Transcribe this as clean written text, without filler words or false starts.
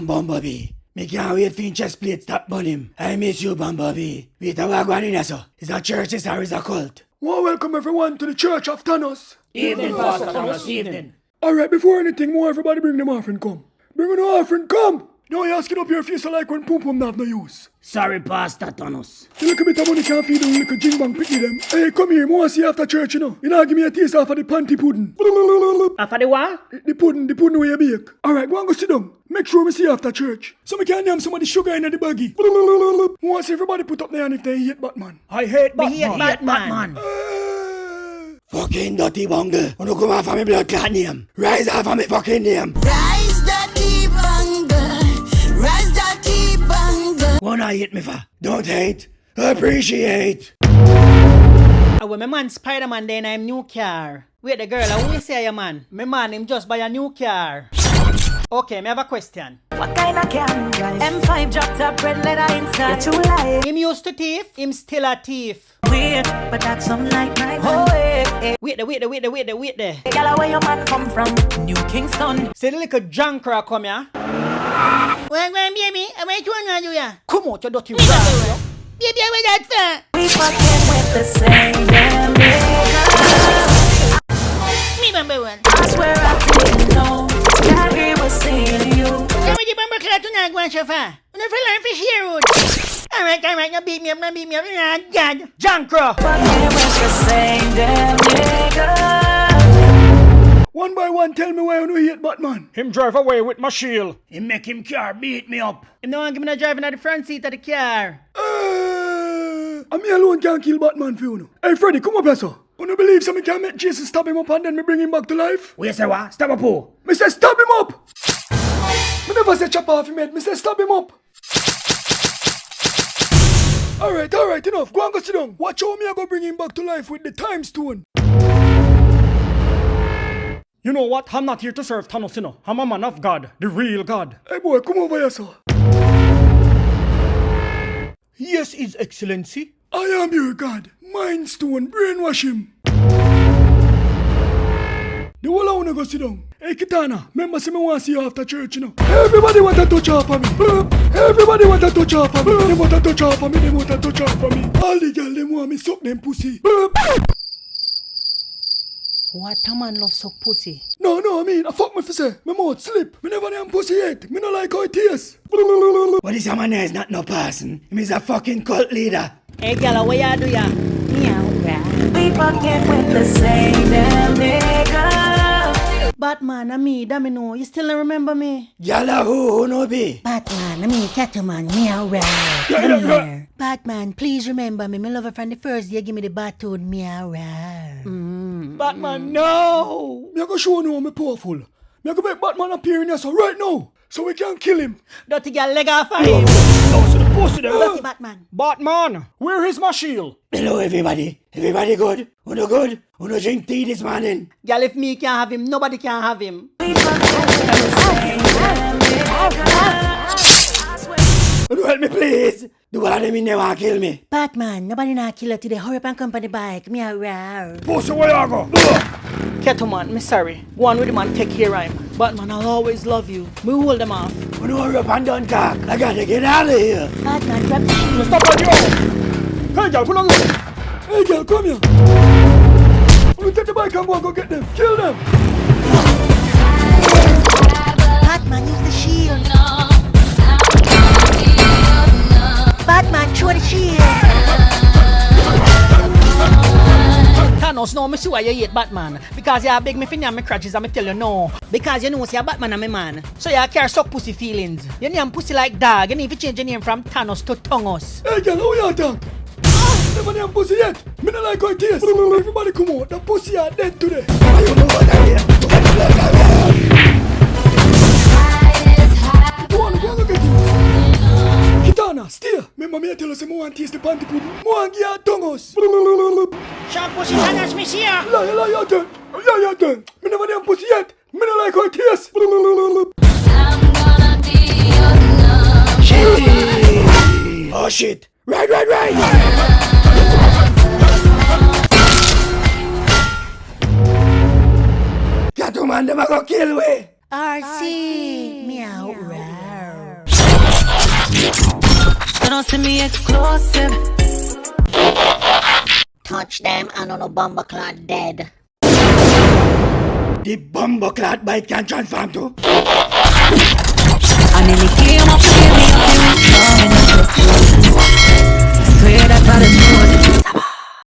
I'm Bumblebee. Me can't wait for chest plate stop burn him. I miss you, Bumblebee. Wait, what going in here, sir? Is that church or is a cult? Well, welcome everyone to the Church of Thanos. Evening, Pastor Thanos, evening. Alright, before anything more, everybody bring them offering come. Bring an offering come! Don't you ask it up your face like when pum pum have no use. Sorry, Pastor Thanos. The little bit of money can't feed them little jing bang picky them. Hey, come here, more see after church, you know. You know, give me a taste off of the panty pudding. After the what? The pudding where you bake. Alright, go and go sit down. Make sure we see after church. So we can name some of the sugar in the baggy. Want to see everybody put up their hand if they hate Batman. I hate Batman. Me hate Batman. Fucking dirty bungle. Wanna come off of me blood clot name. Rise off of me fucking name. Rise dirty bungle. Rise dirty bungle. Wanna hate me for? Don't hate. Appreciate. When my man Spider-Man then I'm new car. Wait the girl, I will say your man. My man him just buy a new car. Okay, me have a question. What kind of car him drive? M5 drop top red leather inside. You're too light. Him used to thief, him still a thief. Weird, but that's some like my man. Oh, eh. Wait there. Gala, where your man come from? New Kingston. Say the little junker come here. Well, baby, I went to another ya. Come out, you dirty rat. Baby, I went that far. We fucking with the same damn nigga. Me number one. I swear I didn't know. God, he was seeing you. Come with the bumper clock to not go on so far. I'm not for learn fish here, road. Alright, now beat me up, God. Junker. Fucking with the same damn nigga. One by one, tell me why you don't hate Batman. Him drive away with my shield. He make him car beat me up. Him no one give me no driving at the front seat of the car. And me alone can't kill Batman for you know. Hey Freddy, come up here, sir. You don't believe somebody can make Jason stab him up and then me bring him back to life? Wait, say what? Stop up who? Me say stab him up! Me never say chop off him head, me say stab him up. Alright, enough. Go and go sit down. Watch how me I go bring him back to life with the time stone. You know what? I'm not here to serve Thanos, you know. I'm a man of God, the real God. Hey boy, come over here, sir. Yes, His Excellency. I am your God. Mind stone, brainwash him. The whole I wanna go sit down. Hey Kitana, remember see me want to see you after church, you know. Everybody want to touch off of me. Everybody want to touch off of me. They want to touch off of me. They want to touch off of me. All the girls them want me suck them pussy. What a man love suck pussy. No, I mean, I fuck me for say. My mouth slip. Me never damn pussy yet. Me no like how it tastes. But this man is not no person. Him is a fucking cult leader. Hey, gala, what you do ya? Meow, rah. We fucking with the same damn nigga. Batman, and me, that me know. You still don't remember me? Yalla who no be? Batman, me Catwoman, meow right. Come here. Batman, please remember me. My lover from the first day give me the baton, meow right. Batman, no! Me I go show you how me powerful. Me I go make Batman appear in here so right now. So we can kill him. Dirty girl leg off of him. No, so the pussy them. Dirty Batman. Batman, where is my shield? Hello everybody. Everybody good? Uno good? Uno drink tea this morning? Girl, if me can't have him, nobody can have him. We fucking with the same damn nigga. Uno help me please. The one of them in there want kill me. Batman, nobody not kill her today. Hurry up and come on the bike, meow right. Pussy, where you go? Catwoman, me sorry. Go on with him and take care of him. Batman, I'll always love you. Me hold them off. Uno hurry up and don't talk. I gotta get out of here. Batman, grab the shield. Stop on you! Hey girl, pull on you! Hey girl, come here. Uno take the bike and go get them. Kill them. Batman, use the shield. Batman, throw the shield. Thanos, no, me see why you hate Batman. Because you beg me for name me crutches and me tell you no. Because you know see a Batman and me man. So you can't suck pussy feelings. You name pussy like dog. You need to change your name from Thanos to Tongos. Hey girl, how you talk? Never damn pussy yet. Me not like how it tastes. Everybody come out. The pussy are dead today. I don't know what I hear. Go on, get it. Kitana, stay. Remember me I tell us I want to taste the panty pudding. I want to get her tongos. Sharp pussy, Thanos, me see ya. Lie, your turn. Your turn. Me never damn pussy yet. Me not like how it tastes. I'm gonna be your love. Shit. Oh shit. Right. Catwoman, them a go kill we. RC, meow right. You don't see me exclusive. Touch them and on a bomber clot dead. The bumbo clot bite can transform to